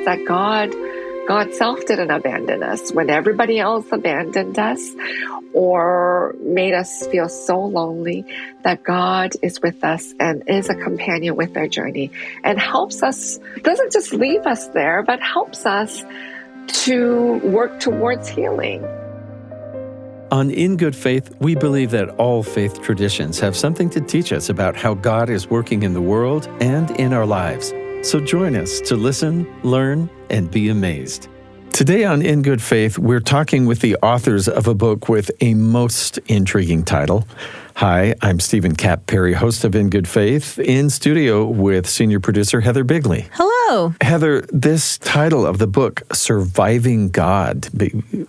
that God self didn't abandon us when everybody else abandoned us or made us feel so lonely, that God is with us and is a companion with our journey and helps us, doesn't just leave us there, but helps us to work towards healing. On In Good Faith, we believe that all faith traditions have something to teach us about how God is working in the world and in our lives. So join us to listen, learn, and be amazed. Today on In Good Faith, we're talking with the authors of a book with a most intriguing title. Hi, I'm Stephen Cap Perry, host of In Good Faith, in studio with senior producer Heather Bigley. Hello. Heather, this title of the book, Surviving God,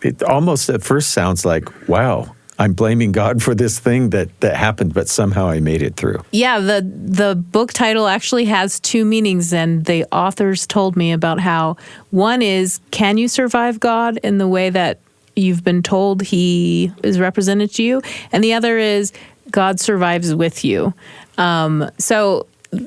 it almost at first sounds like, wow, I'm blaming God for this thing that happened, but somehow I made it through. Yeah, the book title actually has two meanings, and the authors told me about how one is, can you survive God in the way that you've been told he is represented to you? And the other is, God survives with you. So,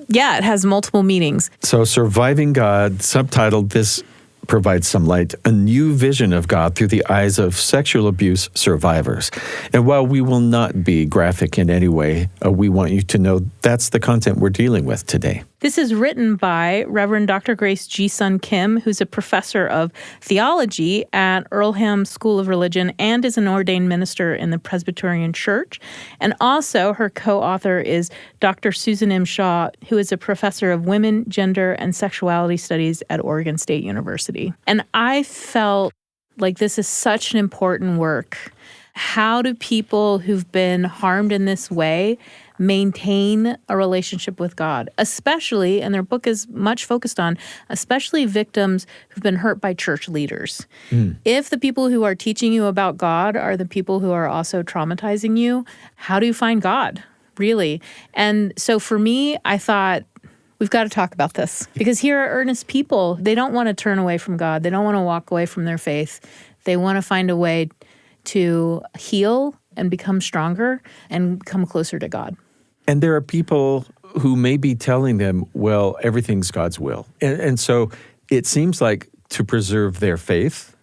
yeah, it has multiple meanings. So Surviving God, subtitled, this provides some light, a new vision of God through the eyes of sexual abuse survivors. And while we will not be graphic in any way, we want you to know that's the content we're dealing with today. This is written by Reverend Dr. Grace G. Sun Kim, who's a professor of theology at Earlham School of Religion and is an ordained minister in the Presbyterian Church. And also her co-author is Dr. Susan M. Shaw, who is a professor of women, gender, and sexuality studies at Oregon State University. And I felt like this is such an important work. How do people who've been harmed in this way maintain a relationship with God, especially, and their book is much focused on, especially victims who've been hurt by church leaders. If the people who are teaching you about God are the people who are also traumatizing you, how do you find God, really? And so for me, I thought, we've got to talk about this, because here are earnest people. They don't want to turn away from God. They don't want to walk away from their faith. They want to find a way to heal and become stronger and come closer to God. And there are people who may be telling them, well, everything's God's will. And so it seems like to preserve their faith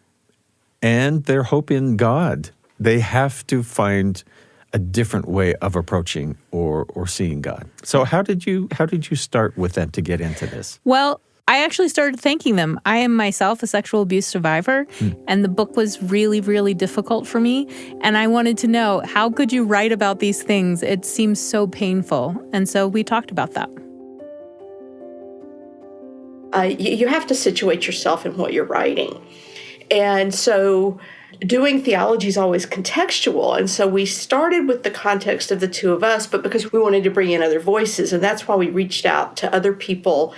and their hope in God, they have to find a different way of approaching or seeing God. So how did you start with them to get into this? Well, I actually started thanking them. I am myself a sexual abuse survivor, and the book was really, really difficult for me. And I wanted to know, how could you write about these things? It seems so painful. And so we talked about that. You have to situate yourself in what you're writing. And so doing theology is always contextual. And so we started with the context of the two of us, but because we wanted to bring in other voices, and that's why we reached out to other people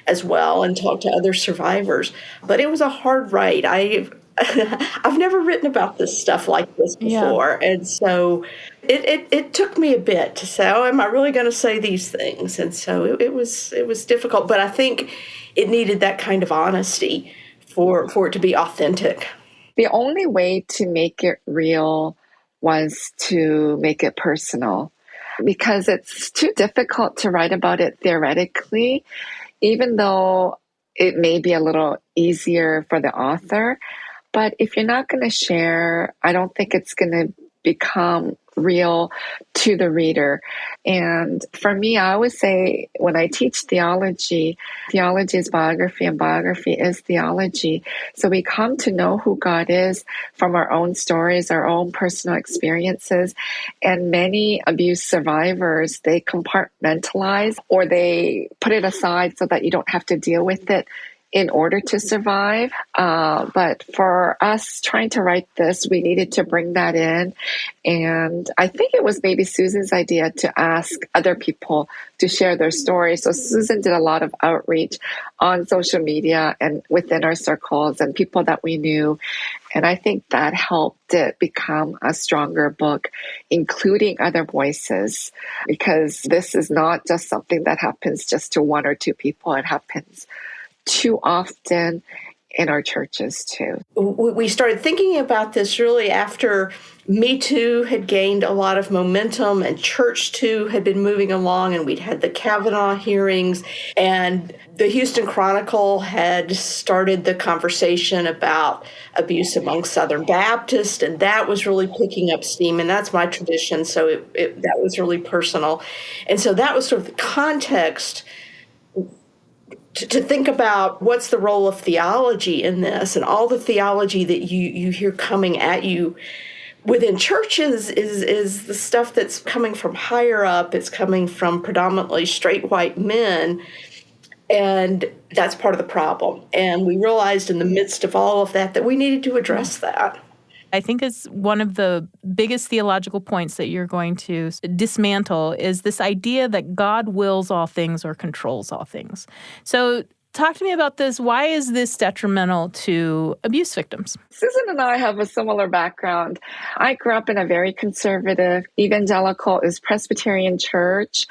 as well and talked to other survivors. But it was a hard write. I've never written about this stuff like this before. Yeah. And so it took me a bit to say, oh, am I really going to say these things? And so it was difficult, but I think it needed that kind of honesty for it to be authentic. The only way to make it real was to make it personal, because it's too difficult to write about it theoretically, even though it may be a little easier for the author. But if you're not going to share, I don't think it's going to become real to the reader. And for me, I always say when I teach theology, theology is biography and biography is theology. So we come to know who God is from our own stories, our own personal experiences. And many abuse survivors, they compartmentalize or they put it aside so that you don't have to deal with it in order to survive. But for us trying to write this, we needed to bring that in. And I think it was maybe Susan's idea to ask other people to share their stories. So Susan did a lot of outreach on social media and within our circles and people that we knew. And I think that helped it become a stronger book, including other voices, because this is not just something that happens just to one or two people. It happens too often in our churches too. We started thinking about this really after Me Too had gained a lot of momentum and Church Too had been moving along, and we'd had the Kavanaugh hearings, and the Houston Chronicle had started the conversation about abuse among Southern Baptists, and that was really picking up steam, and that's my tradition, so that was really personal. And so that was sort of the context to think about what's the role of theology in this, and all the theology that you hear coming at you within churches is the stuff that's coming from higher up. It's coming from predominantly straight white men, and that's part of the problem. And we realized in the midst of all of that we needed to address that. I think it's one of the biggest theological points that you're going to dismantle is this idea that God wills all things or controls all things. So talk to me about this. Why is this detrimental to abuse victims? Susan and I have a similar background. I grew up in a very conservative, evangelical, Presbyterian church,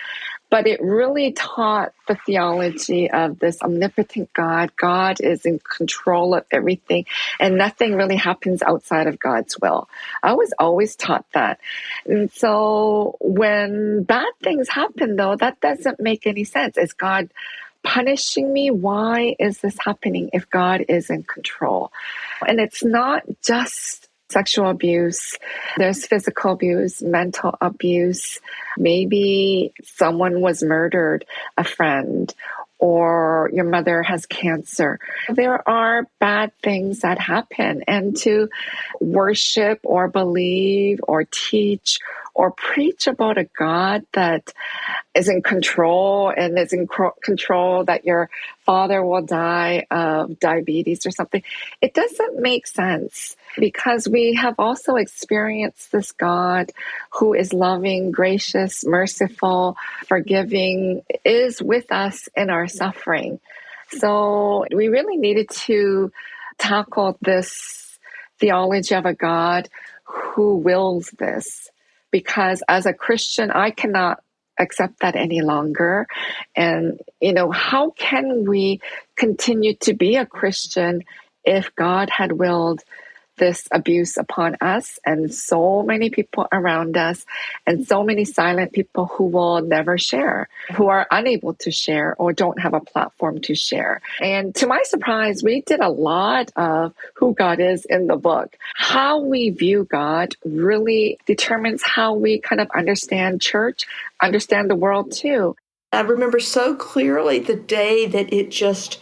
but it really taught the theology of this omnipotent God. God is in control of everything, and nothing really happens outside of God's will. I was always taught that. And so when bad things happen, though, that doesn't make any sense. Is God punishing me? Why is this happening if God is in control? And it's not just sexual abuse. There's physical abuse, mental abuse. Maybe someone was murdered, a friend, or your mother has cancer. There are bad things that happen. And to worship or believe or teach or preach about a God that is in control and is in control that your father will die of diabetes or something, it doesn't make sense, because we have also experienced this God who is loving, gracious, merciful, forgiving, is with us in our suffering. So we really needed to tackle this theology of a God who wills this, because as a Christian, I cannot accept that any longer. And, how can we continue to be a Christian if God had willed this abuse upon us and so many people around us and so many silent people who will never share, who are unable to share or don't have a platform to share? And to my surprise, we did a lot of who God is in the book. How we view God really determines how we kind of understand church, understand the world too. I remember so clearly the day that it just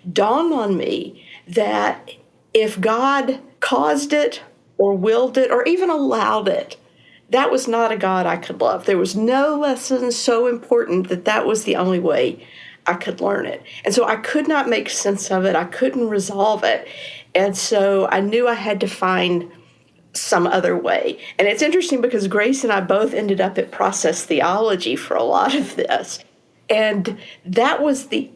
dawned on me that if God caused it or willed it or even allowed it, that was not a God I could love. There was no lesson so important that was the only way I could learn it. And so I could not make sense of it. I couldn't resolve it. And so I knew I had to find some other way. And it's interesting because Grace and I both ended up at process theology for a lot of this. And that was the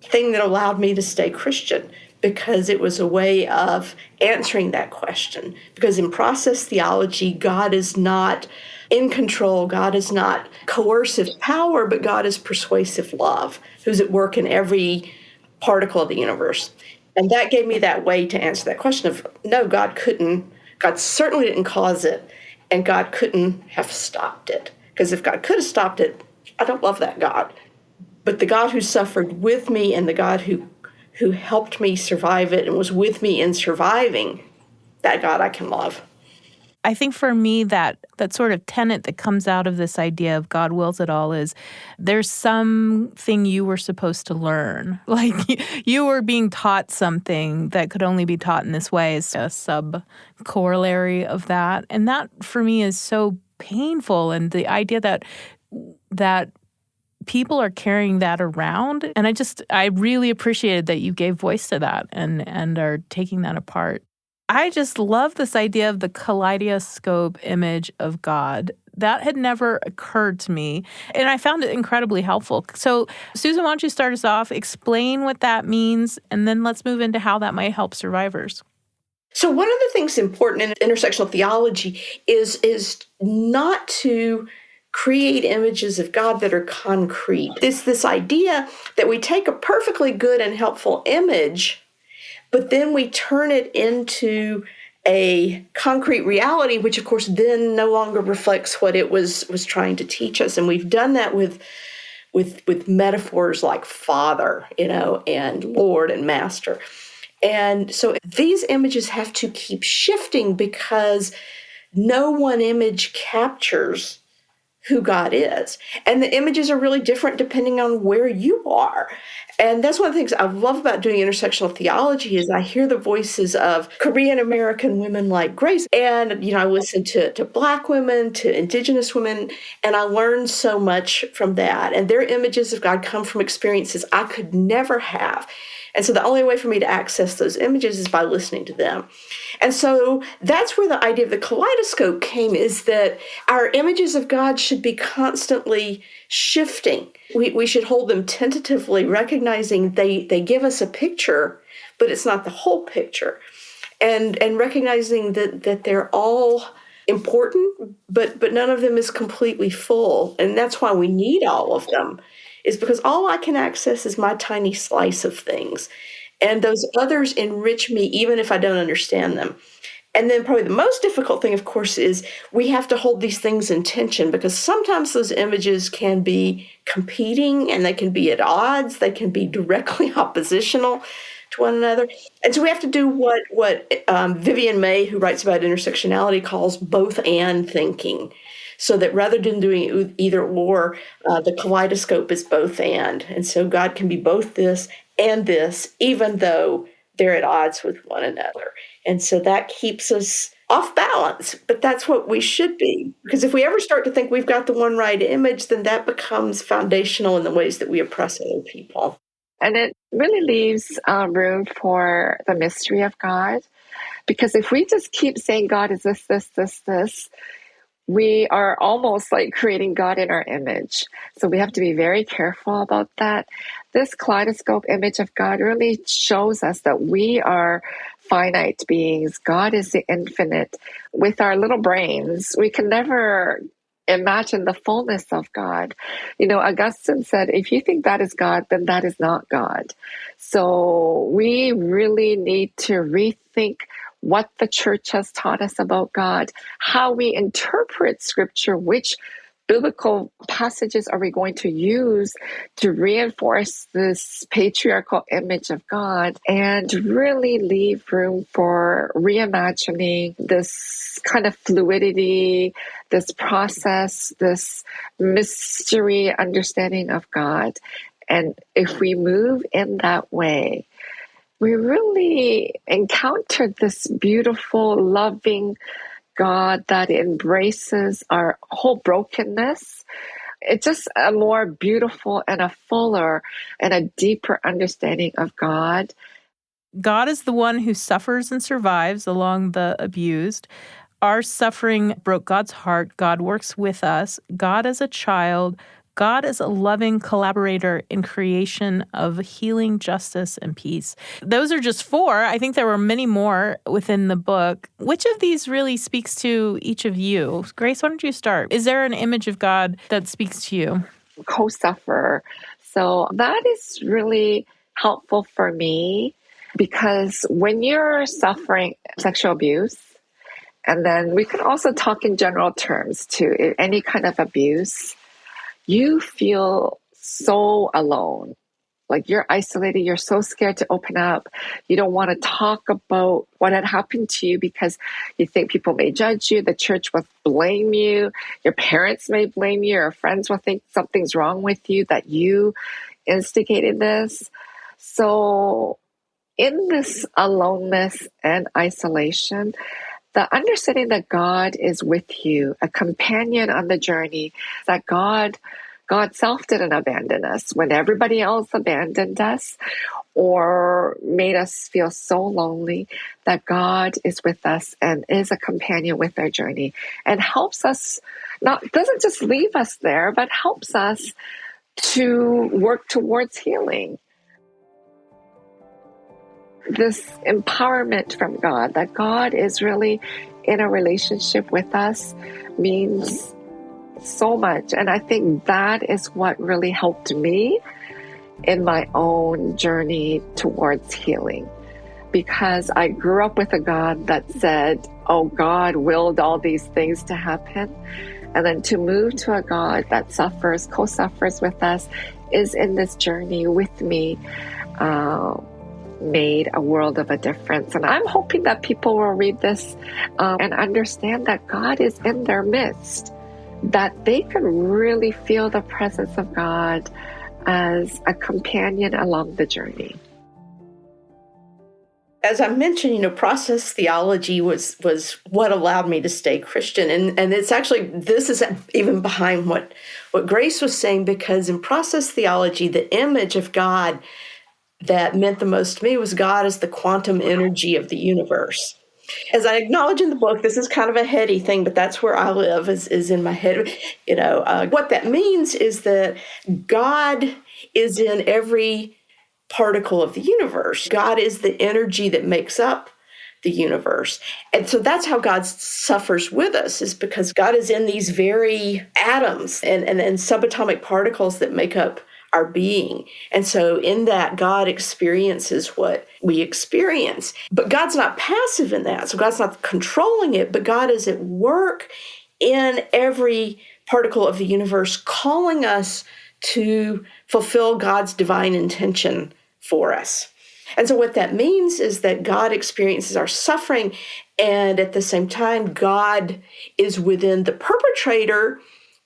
thing that allowed me to stay Christian, because it was a way of answering that question. Because in process theology, God is not in control, God is not coercive power, but God is persuasive love, who's at work in every particle of the universe. And that gave me that way to answer that question of, no, God certainly didn't cause it, and God couldn't have stopped it. Because if God could have stopped it, I don't love that God. But the God who suffered with me and the God who helped me survive it and was with me in surviving, that God I can love. I think for me that sort of tenet that comes out of this idea of God wills it all is there's something you were supposed to learn. Like you were being taught something that could only be taught in this way, is a sub-corollary of that. And that for me is so painful, and the idea that people are carrying that around. And I really appreciated that you gave voice to that and are taking that apart. I just love this idea of the kaleidoscope image of God. That had never occurred to me, and I found it incredibly helpful. So, Susan, why don't you start us off, explain what that means, and then let's move into how that might help survivors. So one of the things important in intersectional theology is not to create images of God that are concrete. It's this idea that we take a perfectly good and helpful image, but then we turn it into a concrete reality, which of course then no longer reflects what it was trying to teach us. And we've done that with metaphors like Father, and Lord and Master. And so these images have to keep shifting because no one image captures who God is. And the images are really different depending on where you are. And that's one of the things I love about doing intersectional theology is I hear the voices of Korean American women like Grace. And, I listen to Black women, to Indigenous women, and I learn so much from that. And their images of God come from experiences I could never have. And so the only way for me to access those images is by listening to them. And so that's where the idea of the kaleidoscope came, is that our images of God should be constantly shifting. We should hold them tentatively, recognizing they give us a picture, but it's not the whole picture. And recognizing that they're all important, but none of them is completely full. And that's why we need all of them, is because all I can access is my tiny slice of things. And those others enrich me even if I don't understand them. And then probably the most difficult thing, of course, is we have to hold these things in tension, because sometimes those images can be competing and they can be at odds. They can be directly oppositional to one another. And so we have to do what Vivian May, who writes about intersectionality, calls both and thinking. So that rather than doing either or, the kaleidoscope is both and. And so God can be both this and this, even though they're at odds with one another. And so that keeps us off balance, but that's what we should be. Because if we ever start to think we've got the one right image, then that becomes foundational in the ways that we oppress other people. And it really leaves room for the mystery of God. Because if we just keep saying God is this, we are almost like creating God in our image. So we have to be very careful about that. This kaleidoscope image of God really shows us that we are finite beings. God is the infinite. With our little brains, we can never imagine the fullness of God. Augustine said, if you think that is God, then that is not God. So we really need to rethink what the church has taught us about God, how we interpret Scripture, which biblical passages are we going to use to reinforce this patriarchal image of God, and really leave room for reimagining this kind of fluidity, this process, this mystery understanding of God. And if we move in that way, we really encountered this beautiful, loving God that embraces our whole brokenness. It's just a more beautiful and a fuller and a deeper understanding of God. God is the one who suffers and survives along the abused. Our suffering broke God's heart. God works with us. God as a child. God is a loving collaborator in creation of healing, justice, and peace. Those are just 4. I think there were many more within the book. Which of these really speaks to each of you? Grace, why don't you start? Is there an image of God that speaks to you? Co-sufferer. So that is really helpful for me, because when you're suffering sexual abuse, and then we can also talk in general terms to any kind of abuse, you feel so alone. Like you're isolated. You're so scared to open up. You don't want to talk about what had happened to you because you think people may judge you. The church will blame you. Your parents may blame you. Your friends will think something's wrong with you, that you instigated this. So in this aloneness and isolation, the understanding that God is with you, a companion on the journey, that God self didn't abandon us when everybody else abandoned us or made us feel so lonely, that God is with us and is a companion with our journey and helps us, doesn't just leave us there, but helps us to work towards healing. This empowerment from God, that God is really in a relationship with us, means so much. And I think that is what really helped me in my own journey towards healing. because I grew up with a God that said, oh, God willed all these things to happen. And then to move to a God that suffers, co-suffers with us, is in this journey with me, made a world of a difference. And I'm hoping that people will read this and understand that God is in their midst, that they can really feel the presence of God as a companion along the journey. As I mentioned, process theology was what allowed me to stay Christian. And it's actually, this is even behind what Grace was saying, because in process theology, the image of God that meant the most to me was God as the quantum energy of the universe. As I acknowledge in the book, this is kind of a heady thing, but that's where I live, is in my head. What that means is that God is in every particle of the universe. God is the energy that makes up the universe. And so that's how God suffers with us, is because God is in these very atoms and subatomic particles that make up our being. And so in that, God experiences what we experience. But God's not passive in that. So God's not controlling it, but God is at work in every particle of the universe, calling us to fulfill God's divine intention for us. And so what that means is that God experiences our suffering, and at the same time, God is within the perpetrator,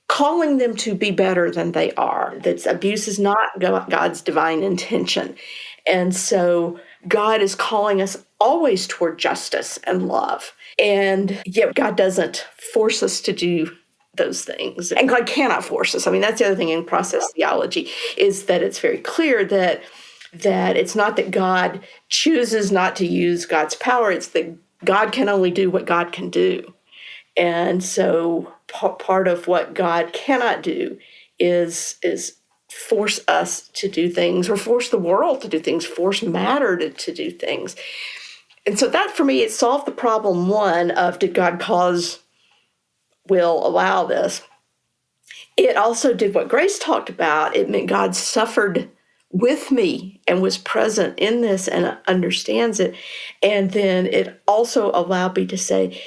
calling them to be better than they are. That abuse is not God's divine intention. And so God is calling us always toward justice and love. And yet God doesn't force us to do those things. And God cannot force us. I mean, that's the other thing in process theology, is that it's very clear that it's not that God chooses not to use God's power. It's that God can only do what God can do. And so part of what God cannot do is force us to do things, or force the world to do things, force matter to do things. And so that, for me, it solved the problem, one, of did God will allow this? It also did what Grace talked about. It meant God suffered with me and was present in this and understands it. And then it also allowed me to say,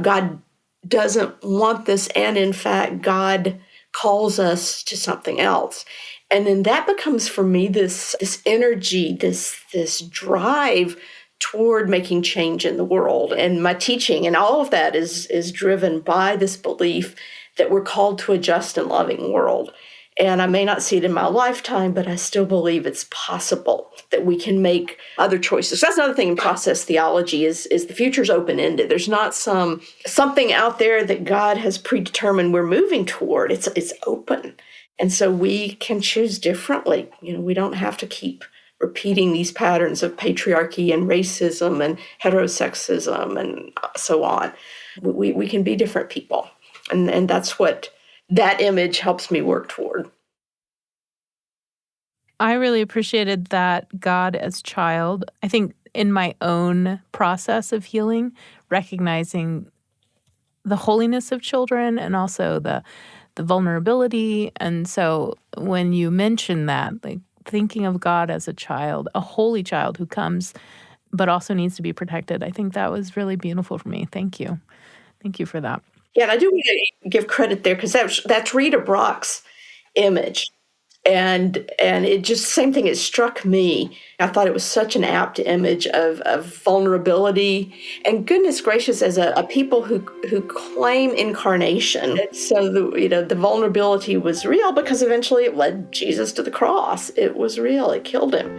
God doesn't want this, and in fact, God calls us to something else. And then that becomes, for me, this energy, this drive toward making change in the world. And my teaching and all of that is driven by this belief that we're called to a just and loving world. And I may not see it in my lifetime, but I still believe it's possible that we can make other choices. That's another thing in process theology is the future's open-ended. There's not something out there that God has predetermined we're moving toward. It's open. And so we can choose differently. We don't have to keep repeating these patterns of patriarchy and racism and heterosexism and so on. We can be different people. And that's what that image helps me work toward. I really appreciated that God as child. I think in my own process of healing, recognizing the holiness of children and also the vulnerability. And so when you mention that, like thinking of God as a child, a holy child who comes but also needs to be protected, I think that was really beautiful for me. Thank you. Thank you for that. Yeah, and I do want to give credit there, because that's Rita Brock's image. And it just, same thing, it struck me. I thought it was such an apt image of vulnerability and, goodness gracious, as a people who claim incarnation. So the vulnerability was real, because eventually it led Jesus to the cross. It was real. It killed him.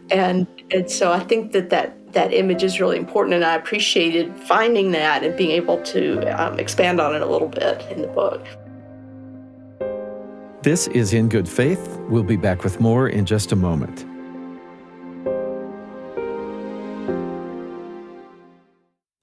And so I think that image is really important, and I appreciated finding that and being able to expand on it a little bit in the book. This is In Good Faith. We'll be back with more in just a moment.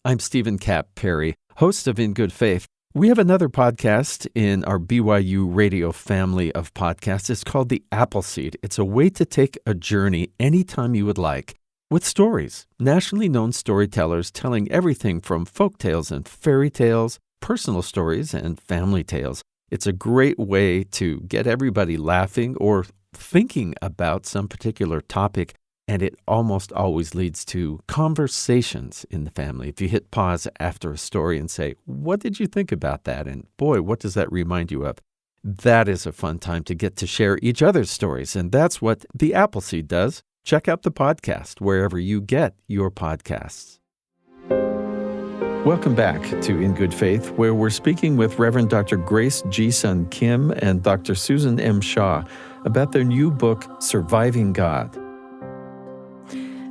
I'm Stephen Kapp Perry, host of In Good Faith. We have another podcast in our BYU radio family of podcasts. It's called The Appleseed. It's a way to take a journey anytime you would like, with stories, nationally known storytellers telling everything from folk tales and fairy tales, personal stories, and family tales. It's a great way to get everybody laughing or thinking about some particular topic and it almost always leads to conversations in the family. If you hit pause after a story and say, what did you think about that? And boy, what does that remind you of? That is a fun time to get to share each other's stories, and that's what the Appleseed does. Check out the podcast wherever you get your podcasts. Welcome back to In Good Faith, where we're speaking with Reverend Dr. Grace G. Sun Kim and Dr. Susan M. Shaw about their new book, Surviving God.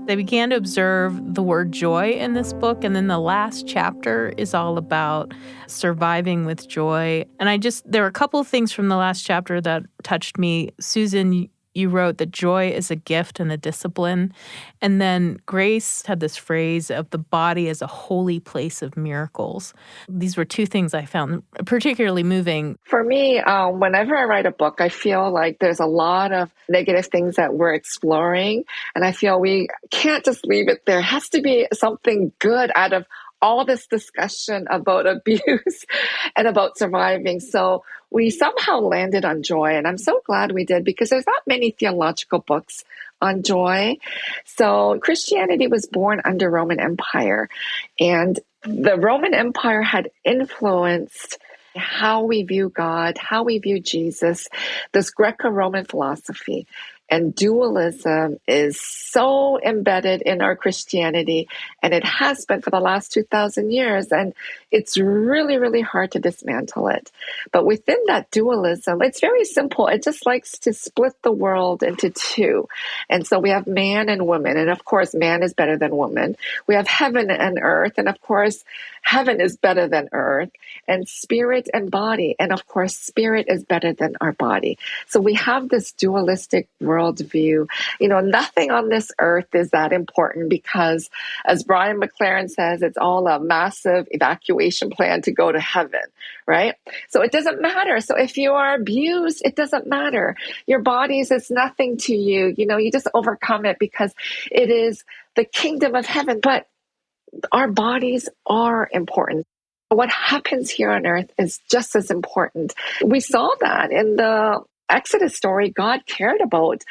They began to observe the word joy in this book, and then the last chapter is all about surviving with joy. And there were a couple of things from the last chapter that touched me. Susan, you wrote that joy is a gift and a discipline. And then Grace had this phrase of the body as a holy place of miracles. These were two things I found particularly moving. For me, whenever I write a book, I feel like there's a lot of negative things that we're exploring. And I feel we can't just leave it there. It has to be something good out of all this discussion about abuse and about surviving. So we somehow landed on joy, and I'm so glad we did, because there's not many theological books on joy. So Christianity was born under Roman Empire, and the Roman Empire had influenced how we view God, how we view Jesus, this Greco-Roman philosophy. And dualism is so embedded in our Christianity, and it has been for the last 2,000 years, and it's really, really hard to dismantle it. But within that dualism, it's very simple. It just likes to split the world into two. And so we have man and woman, and of course, man is better than woman. We have heaven and earth, and of course, heaven is better than earth, and spirit and body, and of course, spirit is better than our body. So we have this dualistic worldview. Nothing on this earth is that important, because, as Brian McLaren says, it's all a massive evacuation plan to go to heaven, right? So it doesn't matter. So if you are abused, it doesn't matter. Your bodies is nothing to you. You just overcome it because it is the kingdom of heaven. But our bodies are important. What happens here on earth is just as important. We saw that in the Exodus story. God cared about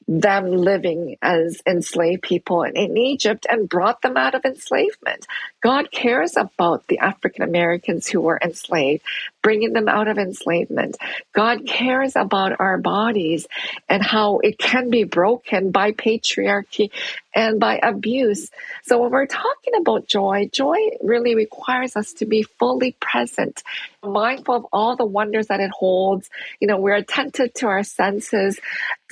them living as enslaved people in Egypt and brought them out of enslavement. God cares about the African Americans who were enslaved, bringing them out of enslavement. God cares about our bodies and how it can be broken by patriarchy and by abuse. So when we're talking about joy, joy really requires us to be fully present, mindful of all the wonders that it holds. We're attentive to our senses,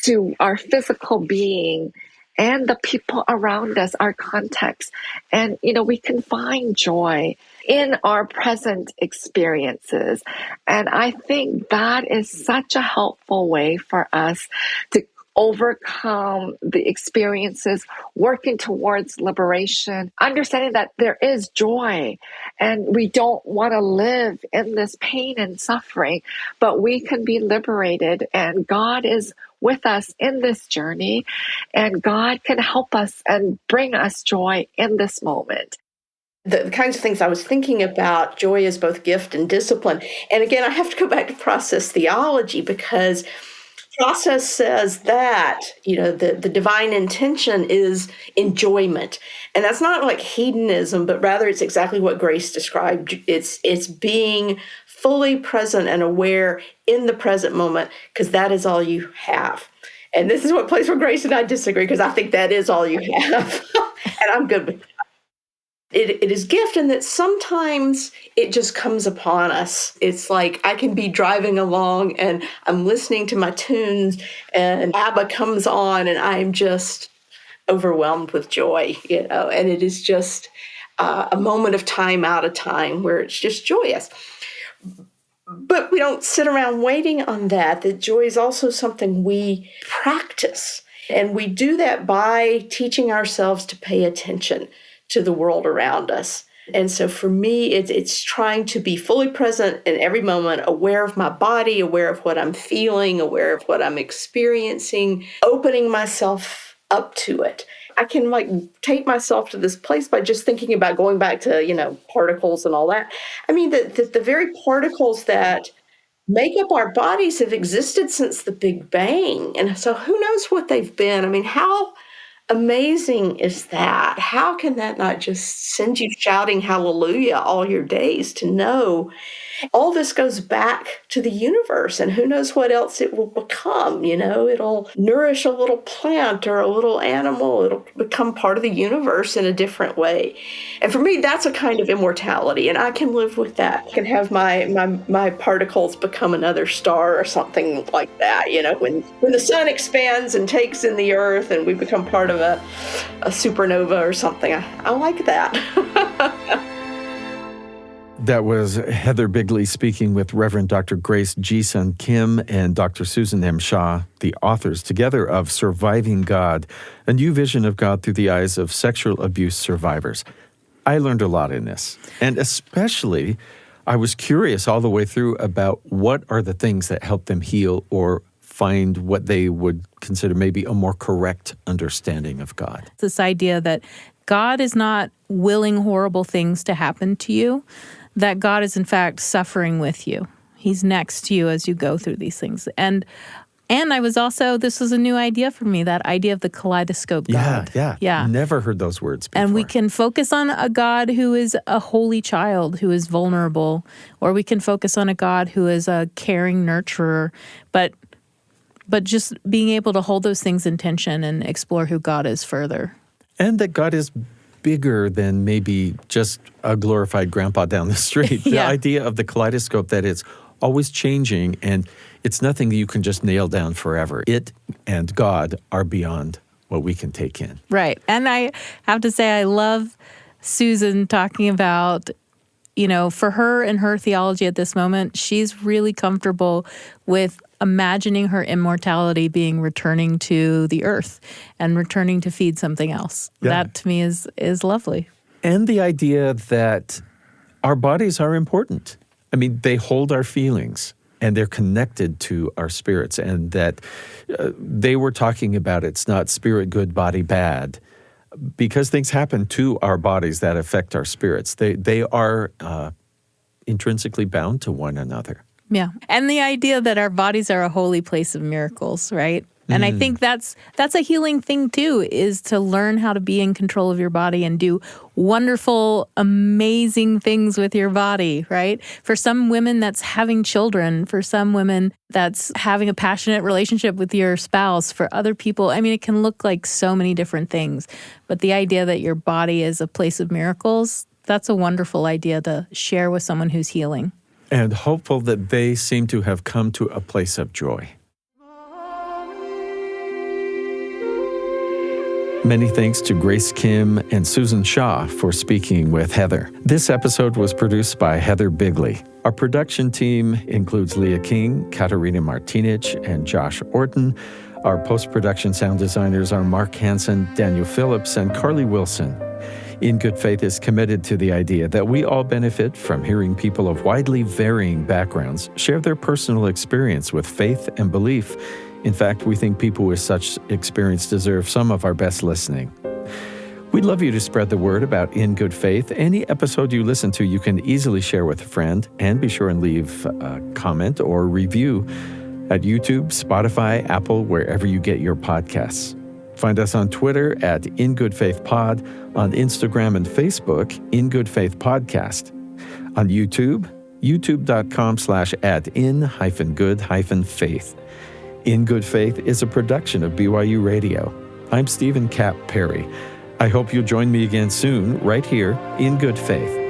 to our physical being, and the people around us, our context. And, we can find joy in our present experiences. And I think that is such a helpful way for us to overcome the experiences, working towards liberation, understanding that there is joy, and we don't want to live in this pain and suffering, but we can be liberated, and God is with us in this journey, and God can help us and bring us joy in this moment. The kinds of things I was thinking about, joy is both gift and discipline. And again, I have to go back to process theology, because process says that, the divine intention is enjoyment. And that's not like hedonism, but rather it's exactly what Grace described. It's being fully present and aware in the present moment, because that is all you have. And this is what place where Grace and I disagree, because I think that is all you have. And I'm good with that. It is gift in that sometimes it just comes upon us. It's like I can be driving along and I'm listening to my tunes and ABBA comes on and I'm just overwhelmed with joy, and it is just a moment of time out of time where it's just joyous. But we don't sit around waiting on that. That joy is also something we practice. And we do that by teaching ourselves to pay attention to the world around us. And so for me, it's trying to be fully present in every moment, aware of my body, aware of what I'm feeling, aware of what I'm experiencing, opening myself up to it. I can take myself to this place by just thinking about going back to, particles and all that. I mean, the very particles that make up our bodies have existed since the Big Bang. And so who knows what they've been? I mean, how amazing is that? How can that not just send you shouting hallelujah all your days to know all this goes back to the universe, and who knows what else it will become? It'll nourish a little plant or a little animal. It'll become part of the universe in a different way. And for me, that's a kind of immortality, and I can live with that. I can have my particles become another star or something like that. When the sun expands and takes in the earth and we become part of a supernova or something. I like that. That was Heather Bigley speaking with Reverend Dr. Grace Ji-Sun Kim and Dr. Susan M. Shaw, the authors together of Surviving God, a new vision of God through the eyes of sexual abuse survivors. I learned a lot in this, and especially I was curious all the way through about what are the things that help them heal or find what they would consider maybe a more correct understanding of God. This idea that God is not willing horrible things to happen to you, that God is in fact suffering with you. He's next to you as you go through these things. And I was also, this was a new idea for me, that idea of the kaleidoscope God. Yeah. Never heard those words before. And we can focus on a God who is a holy child, who is vulnerable, or we can focus on a God who is a caring nurturer, but just being able to hold those things in tension and explore who God is further. And that God is bigger than maybe just a glorified grandpa down the street. The idea of the kaleidoscope, that it's always changing and it's nothing that you can just nail down forever. It and God are beyond what we can take in. Right. And I have to say, I love Susan talking about, for her and her theology at this moment, she's really comfortable with imagining her immortality being returning to the earth and returning to feed something else. Yeah. That to me is lovely. And the idea that our bodies are important. I mean, they hold our feelings and they're connected to our spirits, and that they were talking about it's not spirit good, body bad, because things happen to our bodies that affect our spirits. They are intrinsically bound to one another. Yeah. And the idea that our bodies are a holy place of miracles, right? And I think that's a healing thing too, is to learn how to be in control of your body and do wonderful, amazing things with your body, right? For some women, that's having children. For some women, that's having a passionate relationship with your spouse. For other people, I mean, it can look like so many different things. But the idea that your body is a place of miracles, that's a wonderful idea to share with someone who's healing. And hopeful that they seem to have come to a place of joy. Many thanks to Grace Kim and Susan Shaw for speaking with Heather. This episode was produced by Heather Bigley. Our production team includes Leah King, Katarina Martinich, and Josh Orton. Our post-production sound designers are Mark Hansen, Daniel Phillips, and Carly Wilson. In Good Faith is committed to the idea that we all benefit from hearing people of widely varying backgrounds share their personal experience with faith and belief. In fact, we think people with such experience deserve some of our best listening. We'd love you to spread the word about In Good Faith. Any episode you listen to, you can easily share with a friend, and be sure and leave a comment or review at YouTube, Spotify, Apple, wherever you get your podcasts. Find us on Twitter at In Good Faith Pod, on Instagram and Facebook, In Good Faith Podcast. On YouTube, youtube.com/@in-good-faith. In Good Faith is a production of BYU Radio. I'm Stephen Cap Perry. I hope you'll join me again soon, right here in Good Faith.